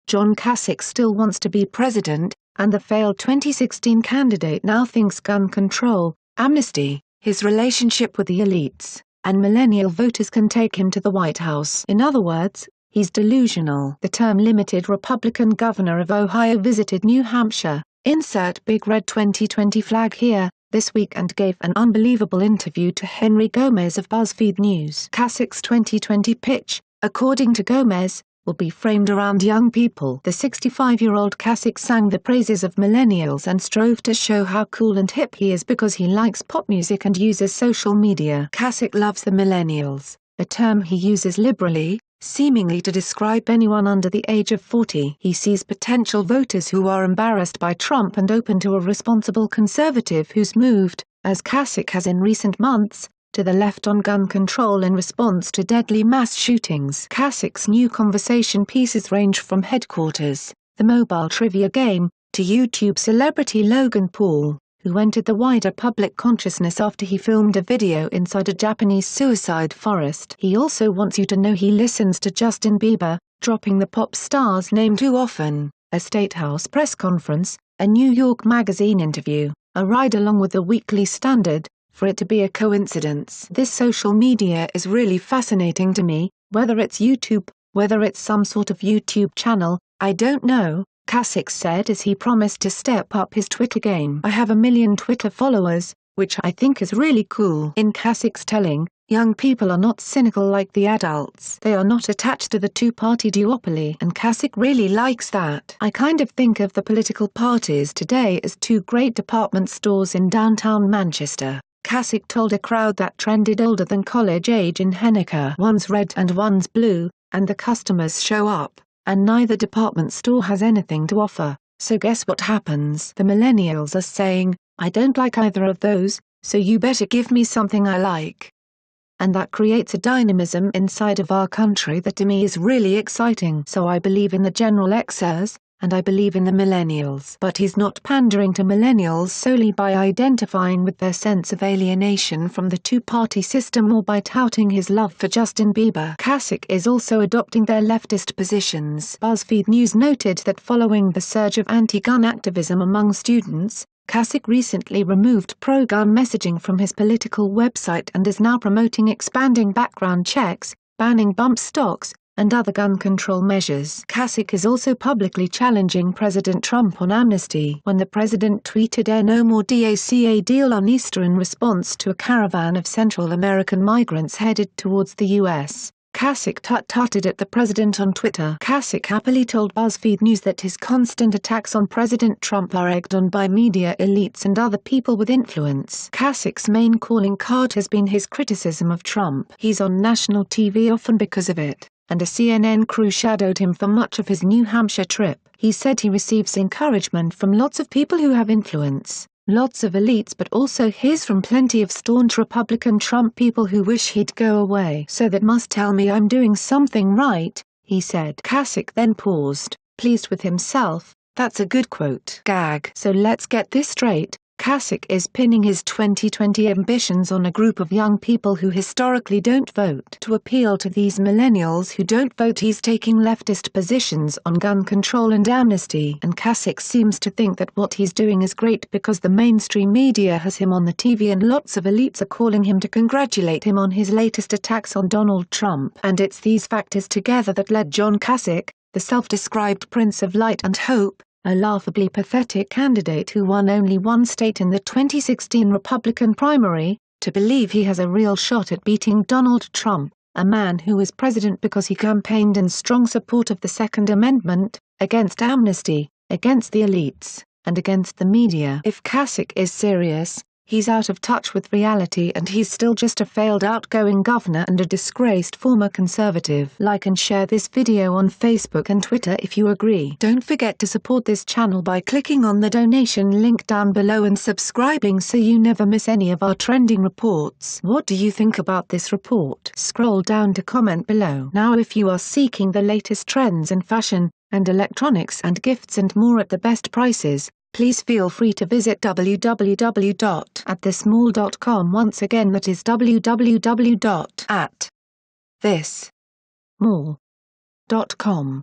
John Kasich still wants to be president, and the failed 2016 candidate now thinks gun control, amnesty, his relationship with the elites, and millennial voters can take him to the White House. In other words, he's delusional. The term-limited Republican governor of Ohio visited New Hampshire, insert big red 2020 flag here, this week and gave an unbelievable interview to Henry Gomez of BuzzFeed News. Kasich's 2020 pitch, according to Gomez, will be framed around young people. The 65-year-old Kasich sang the praises of millennials and strove to show how cool and hip he is because he likes pop music and uses social media. Kasich loves the millennials, a term he uses liberally, seemingly to describe anyone under the age of 40. He sees potential voters who are embarrassed by Trump and open to a responsible conservative who's moved, as Kasich has in recent months, to the left on gun control in response to deadly mass shootings. Kasich's new conversation pieces range from Headquarters, the mobile trivia game, to YouTube celebrity Logan Paul, who entered the wider public consciousness after he filmed a video inside a Japanese suicide forest. He also wants you to know he listens to Justin Bieber, dropping the pop star's name too often, a State House press conference, a New York Magazine interview, a ride along with the Weekly Standard, for it to be a coincidence. This social media is really fascinating to me, whether it's YouTube, whether it's some sort of YouTube channel, I don't know, Kasich said as he promised to step up his Twitter game. I have 1 million Twitter followers, which I think is really cool. In Kasich's telling, young people are not cynical like the adults. They are not attached to the two-party duopoly, and Kasich really likes that. I kind of think of the political parties today as two great department stores in downtown Manchester. Kasich told a crowd that trended older than college age in Henniker. One's red and one's blue, and the customers show up, and neither department store has anything to offer, so guess what happens? The millennials are saying, I don't like either of those, so you better give me something I like. And that creates a dynamism inside of our country that to me is really exciting. So I believe in the General Xers, and I believe in the millennials. But he's not pandering to millennials solely by identifying with their sense of alienation from the two-party system or by touting his love for Justin Bieber. Kasich is also adopting their leftist positions. BuzzFeed News noted that following the surge of anti-gun activism among students, Kasich recently removed pro-gun messaging from his political website and is now promoting expanding background checks, banning bump stocks, and other gun control measures. Kasich is also publicly challenging President Trump on amnesty. When the president tweeted a "No more DACA deal" on Easter in response to a caravan of Central American migrants headed towards the U.S., Kasich tut-tutted at the president on Twitter. Kasich happily told BuzzFeed News that his constant attacks on President Trump are egged on by media elites and other people with influence. Kasich's main calling card has been his criticism of Trump. He's on national TV often because of it, and a CNN crew shadowed him for much of his New Hampshire trip. He said he receives encouragement from lots of people who have influence, lots of elites, but also hears from plenty of staunch Republican Trump people who wish he'd go away. So that must tell me I'm doing something right, he said. Kasich then paused, pleased with himself. That's a good quote. Gag. So let's get this straight. Kasich is pinning his 2020 ambitions on a group of young people who historically don't vote. To appeal to these millennials who don't vote, he's taking leftist positions on gun control and amnesty. And Kasich seems to think that what he's doing is great because the mainstream media has him on the TV and lots of elites are calling him to congratulate him on his latest attacks on Donald Trump. And it's these factors together that led John Kasich, the self-described Prince of Light and Hope, a laughably pathetic candidate who won only one state in the 2016 Republican primary, to believe he has a real shot at beating Donald Trump, a man who is president because he campaigned in strong support of the Second Amendment, against amnesty, against the elites, and against the media. If Kasich is serious, he's out of touch with reality and he's still just a failed outgoing governor and a disgraced former conservative. Like and share this video on Facebook and Twitter if you agree. Don't forget to support this channel by clicking on the donation link down below and subscribing so you never miss any of our trending reports. What do you think about this report? Scroll down to comment below. Now if you are seeking the latest trends in fashion, and electronics and gifts and more at the best prices, please feel free to visit www.atthismall.com. Once again, that is www.atthismall.com.